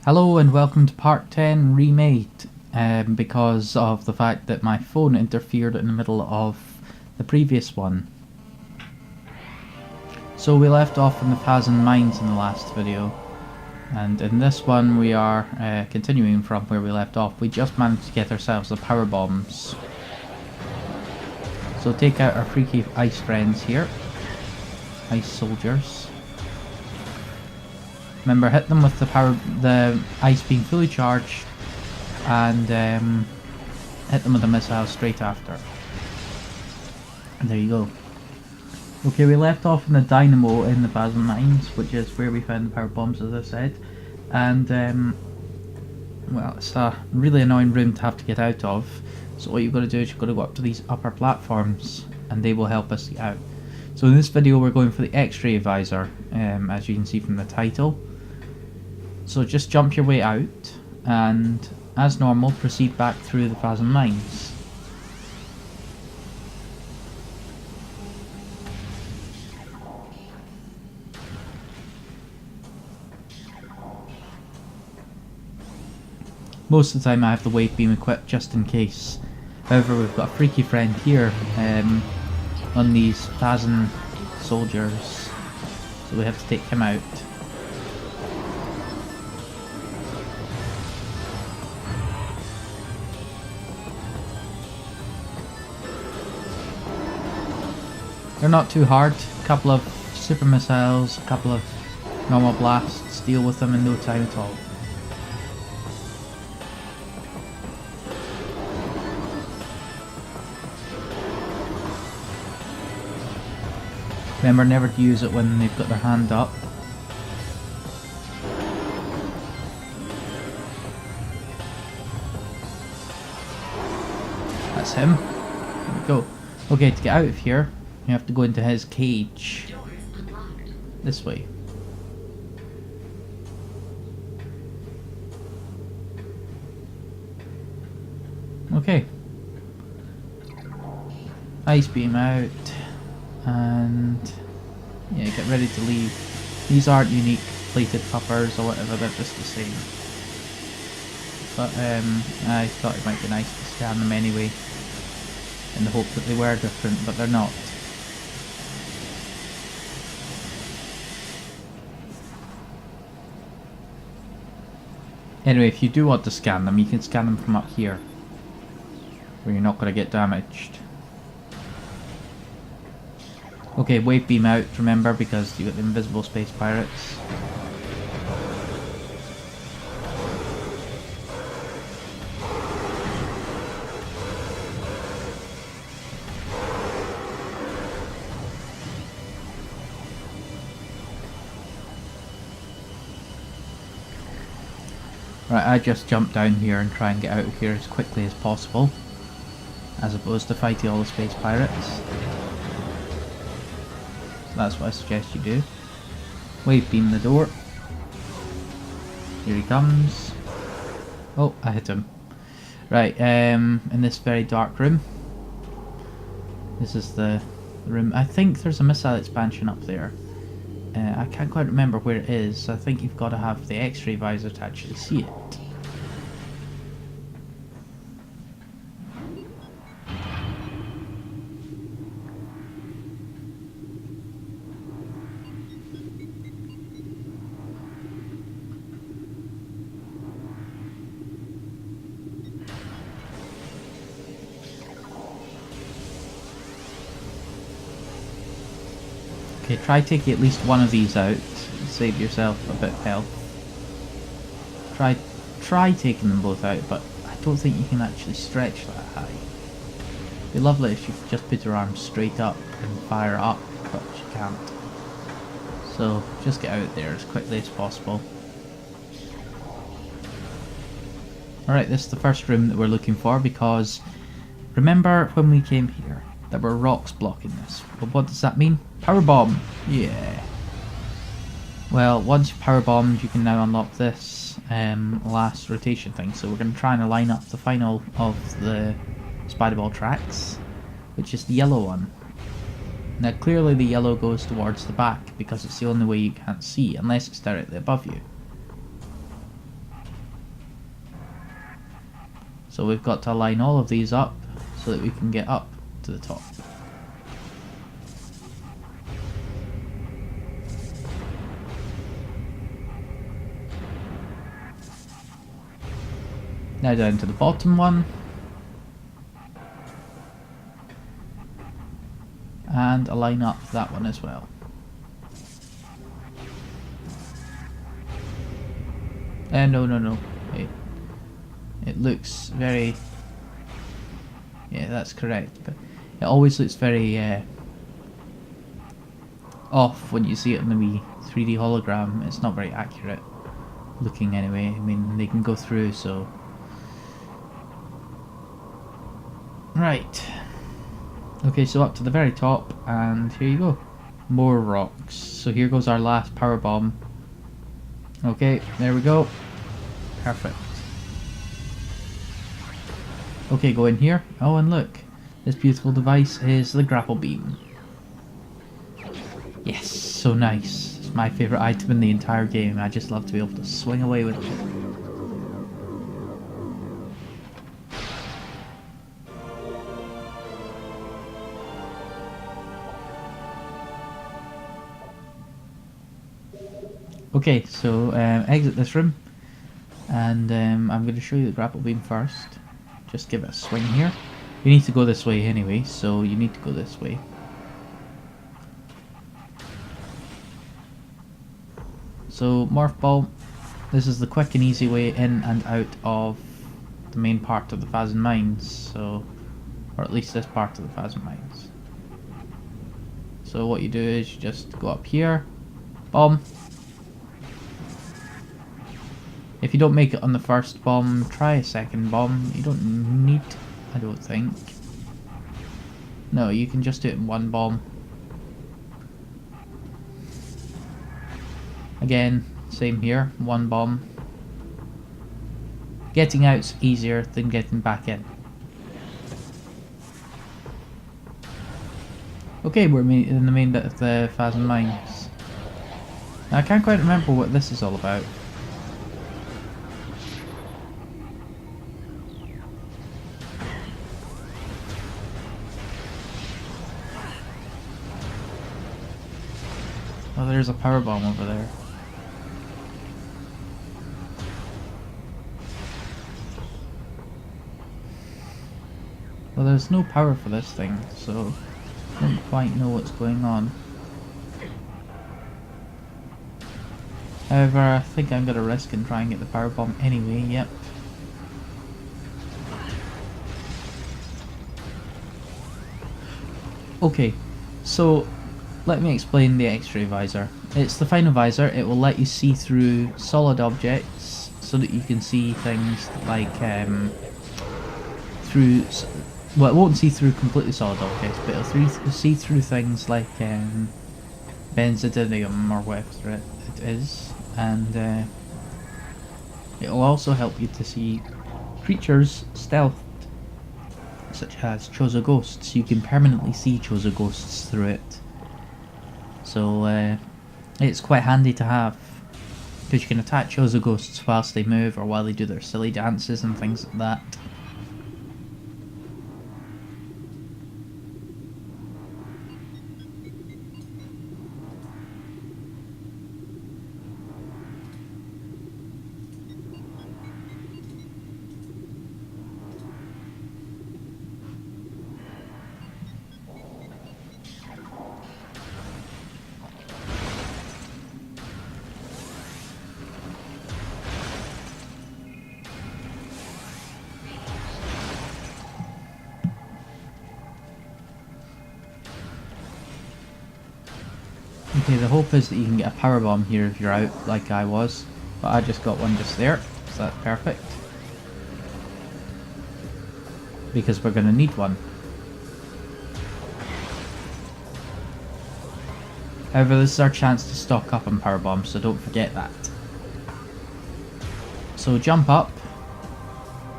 Hello and welcome to part 10 remade, because of the fact that my phone interfered in the middle of the previous one. So we left off in the Phazon Mines in the last video, and in this one we are continuing from where we left off. We just managed to get ourselves the power bombs. So take out our freaky ice friends here, ice soldiers. Remember, hit them with the ice being fully charged, and hit them with a missile straight after. And there you go. Okay, we left off in the dynamo in the Phazon Mines, which is where we found the power bombs, as I said. And well, it's a really annoying room to have to get out of. So what you've got to do is you've got to go up to these upper platforms, and they will help us get out. So in this video, we're going for the X-Ray Visor, as you can see from the title. So just jump your way out, and as normal, proceed back through the Phazon Mines. Most of the time I have the wave beam equipped just in case. However, we've got a freaky friend here on these Phazon soldiers, so we have to take him out. They're not too hard. A couple of super missiles, a couple of normal blasts, deal with them in no time at all. Remember never to use it when they've got their hand up. That's him. There we go. Okay, to get out of here, you have to go into his cage. This way. Okay. Ice beam out. And yeah, get ready to leave. These aren't unique plated puppers or whatever, they're just the same. But I thought it might be nice to scan them anyway, in the hope that they were different, but they're not. Anyway, if you do want to scan them, you can scan them from up here, where you're not going to get damaged. Okay, wave beam out, remember, because you got the invisible space pirates. Right, I just jump down here and try and get out of here as quickly as possible, as opposed to fighting all the space pirates. That's what I suggest you do. Wave beam the door. Here he comes. Oh, I hit him. Right, in this very dark room. This is the room. I think there's a missile expansion up there. I can't quite remember where it is. I think you've got to have the X-Ray Visor to actually see it. Okay, try taking at least one of these out, save yourself a bit of health. Try taking them both out, but I don't think you can actually stretch that high. It'd be lovely if you could just put your arms straight up and fire up, but you can't. So just get out there as quickly as possible. Alright, this is the first room that we're looking for, because remember when we came here, there were rocks blocking this. Well, what does that mean? Power bomb! Yeah. Well, once you've power bombed, you can now unlock this last rotation thing. So we're going to try and line up the final of the spider ball tracks, which is the yellow one. Now clearly the yellow goes towards the back because it's the only way you can't see unless it's directly above you. So we've got to line all of these up so that we can get up to the top. Now down to the bottom one. And align up that one as well. No. Wait. It looks very... Yeah, that's correct. But it always looks very off when you see it in the wee 3D hologram. It's not very accurate looking anyway. I mean, they can go through, so... Right. Okay, so up to the very top, and here you go. More rocks. So here goes our last power bomb. Okay, there we go. Perfect. Okay, go in here. Oh, and look. This beautiful device is the Grapple Beam. Yes, so nice. It's my favourite item in the entire game. I just love to be able to swing away with it. Okay, so exit this room, and I'm going to show you the Grapple Beam first. Just give it a swing here. You need to go this way anyway, so you need to go this way. So Morph Ball, this is the quick and easy way in and out of the main part of the Phazon Mines, so, or at least this part of the Phazon Mines. So what you do is you just go up here, bomb. If you don't make it on the first bomb, try a second bomb. You don't need, I don't think. No, you can just do it in one bomb. Again, same here, one bomb. Getting out's easier than getting back in. Okay, we're in the main bit of the Phazon Mines. Now, I can't quite remember what this is all about. Oh, there's a power bomb over there. Well, there's no power for this thing, so I don't quite know what's going on. However, I think I'm gonna risk and try and get the power bomb anyway. Yep. Okay, so let me explain the X-Ray Visor. It's the final visor. It will let you see through solid objects so that you can see things like through. Well, it won't see through completely solid objects, but it'll see through things like benzodiazepine or whatever it is, and it will also help you to see creatures stealthed, such as Chozo ghosts. You can permanently see Chozo ghosts through it. So it's quite handy to have, because you can attack Chozo ghosts whilst they move or while they do their silly dances and things like that. Okay, the hope is that you can get a power bomb here if you're out, like I was, but I just got one just there, so that's perfect. Because we're going to need one. However, this is our chance to stock up on power bombs, so don't forget that. So jump up,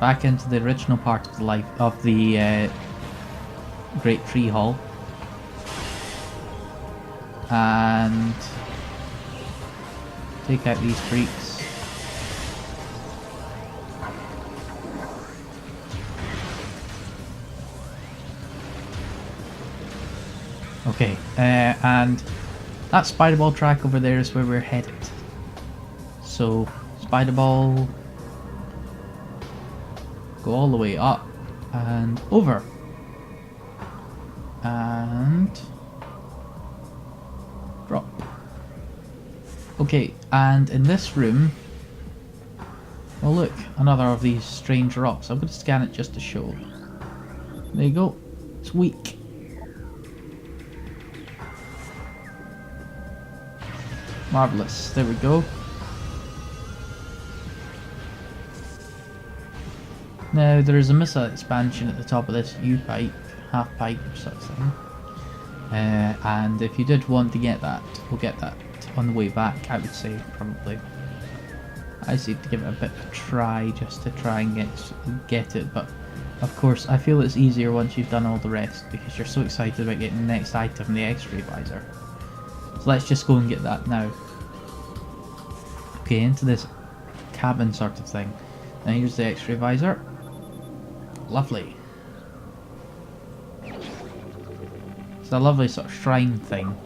back into the original part of the Great Tree Hall. And take out these freaks. Okay, and that spider ball track over there is where we're headed. So, spider ball, go all the way up and over. And drop. Okay, and in this room, well look, another of these strange rocks. I'm going to scan it just to show. There you go, it's weak. Marvellous, there we go. Now there is a missile expansion at the top of this U-pipe, half-pipe sort of thing. And if you did want to get that, we'll get that on the way back, I would say, probably. I just need to give it a bit of a try, just to try and get it, but of course I feel it's easier once you've done all the rest, because you're so excited about getting the next item, the X-Ray Visor. So let's just go and get that now. Okay, into this cabin sort of thing. Now here's the X-Ray Visor. Lovely. It's a lovely sort of shrine thing.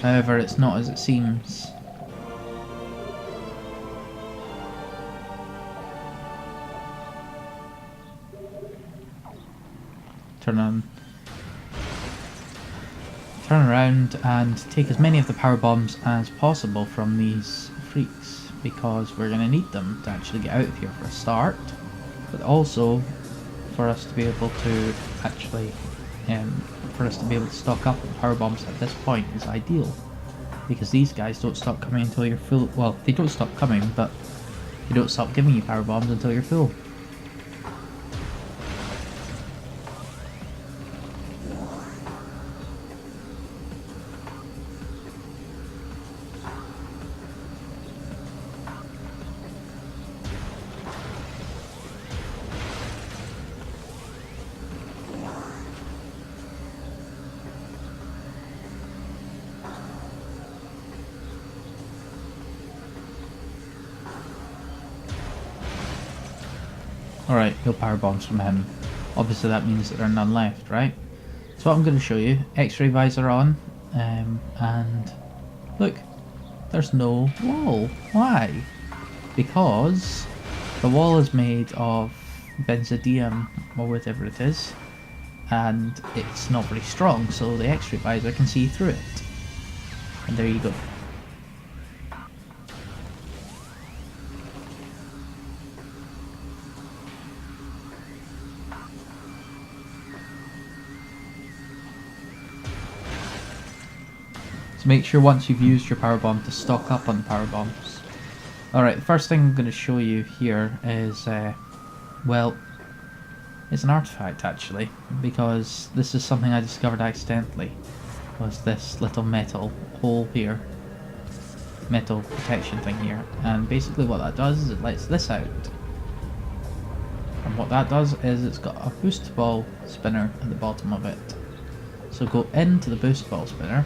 However, it's not as it seems. Turn around and take as many of the power bombs as possible from these freaks, because we're going to need them to actually get out of here for a start, but also for us to be able to actually stock up on power bombs at this point is ideal, because these guys don't stop coming until you're full. Well, they don't stop coming, but they don't stop giving you power bombs until you're full. Alright, no power bombs from him. Obviously that means that there are none left, right? So what I'm going to show you, X-Ray Visor on, and look, there's no wall. Why? Because the wall is made of benzodium, or whatever it is, and it's not very strong, so the X-Ray Visor can see through it. And there you go. So make sure once you've used your power bomb to stock up on the power bombs. Alright, the first thing I'm going to show you here is, well, it's an artifact actually, because this is something I discovered accidentally, was this little metal hole here, metal protection thing here, and basically what that does is it lets this out. And what that does is it's got a boost ball spinner at the bottom of it. So go into the boost ball spinner,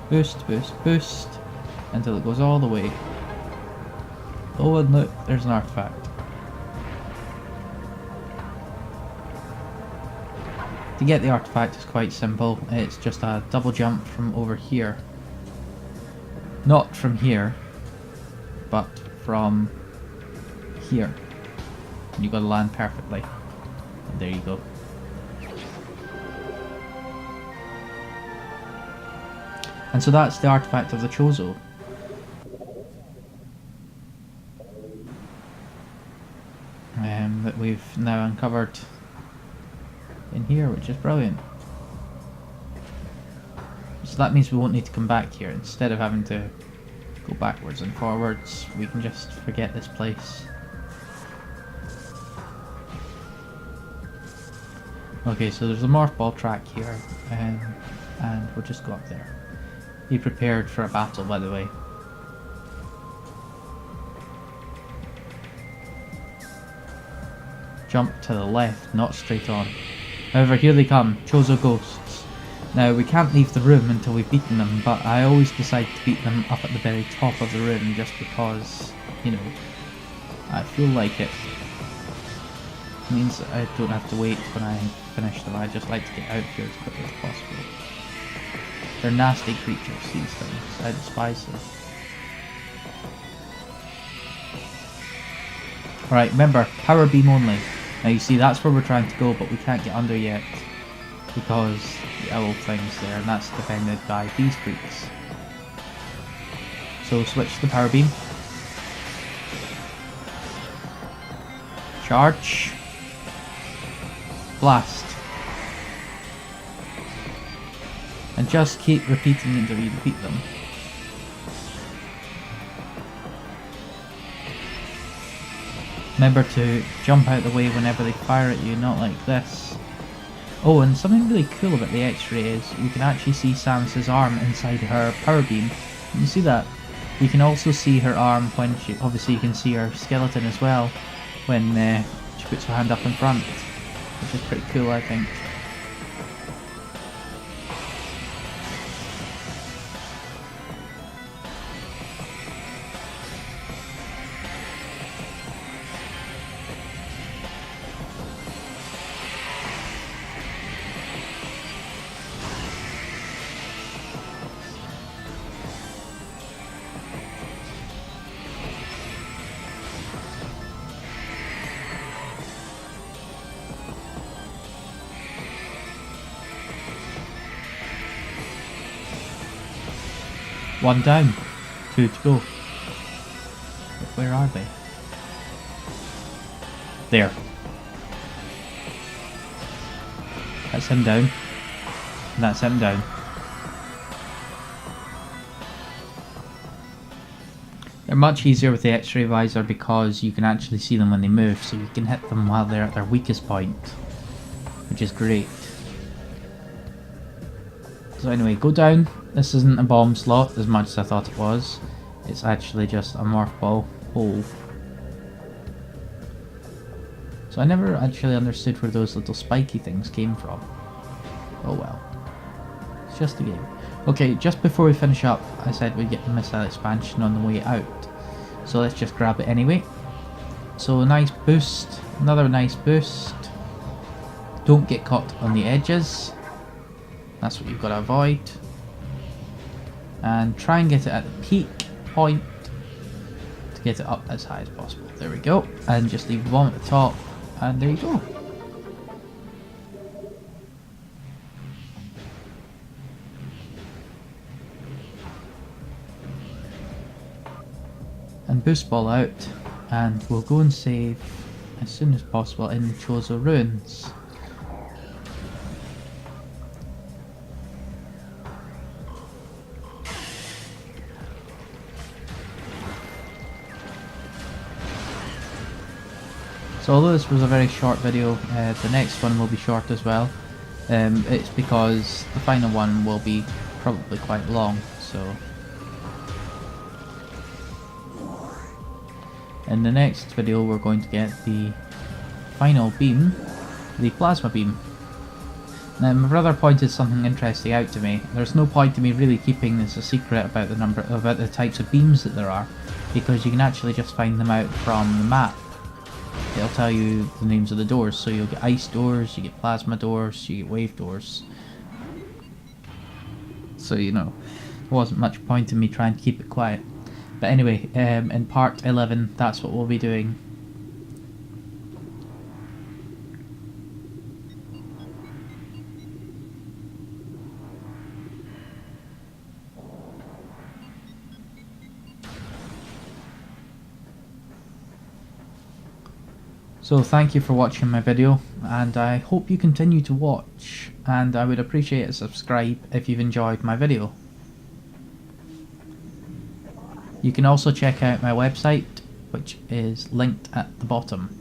boost, boost, boost, until it goes all the way. Oh, and look, there's an artifact. To get the artifact is quite simple. It's just a double jump from over here. Not from here, but from here. And you've got to land perfectly. And there you go. And so that's the artifact of the Chozo. That we've now uncovered in here, which is brilliant. So that means we won't need to come back here. Instead of having to go backwards and forwards, we can just forget this place. Okay, so there's a morph ball track here, and we'll just go up there. Be prepared for a battle, by the way. Jump to the left, not straight on. However, here they come, Chozo ghosts. Now, we can't leave the room until we've beaten them, but I always decide to beat them up at the very top of the room, just because, you know, I feel like it. means that I don't have to wait when I finish them. I just like to get out here as quickly as possible. They're nasty creatures, these things. I despise them. Right, remember, power beam only. Now you see that's where we're trying to go, but we can't get under yet because the owl thing's there, and that's defended by these freaks. So switch to the power beam. Charge. Blast. And just keep repeating until you defeat them. Remember to jump out of the way whenever they fire at you, not like this. Oh, and something really cool about the X-ray is you can actually see Samus's arm inside her power beam. You see that? You can also see her arm when she, obviously you can see her skeleton as well when she puts her hand up in front, which is pretty cool, I think. One down, 2 to go. Where are they? There. That's him down. And that's him down. They're much easier with the X-Ray Visor because you can actually see them when they move, so you can hit them while they're at their weakest point, which is great. So anyway, go down. This isn't a bomb slot as much as I thought it was. It's actually just a morph ball hole. So I never actually understood where those little spiky things came from. Oh well. It's just a game. Okay, just before we finish up, I said we'd get the missile expansion on the way out. So let's just grab it anyway. So a nice boost. Another nice boost. Don't get caught on the edges. That's what you've got to avoid. And try and get it at the peak point to get it up as high as possible. There we go. And just leave the bomb at the top. And there you go. And boost ball out. And we'll go and save as soon as possible in Chozo Ruins. So although this was a very short video, the next one will be short as well. It's because the final one will be probably quite long, so... In the next video we're going to get the final beam, the plasma beam. Now my brother pointed something interesting out to me. There's no point to me really keeping this a secret about the types of beams that there are, because you can actually just find them out from the map. It'll tell you the names of the doors, so you'll get ice doors, you get plasma doors, you get wave doors. So you know, there wasn't much point in me trying to keep it quiet. But anyway, in part 11, that's what we'll be doing. So thank you for watching my video, and I hope you continue to watch, and I would appreciate a subscribe if you've enjoyed my video. You can also check out my website, which is linked at the bottom.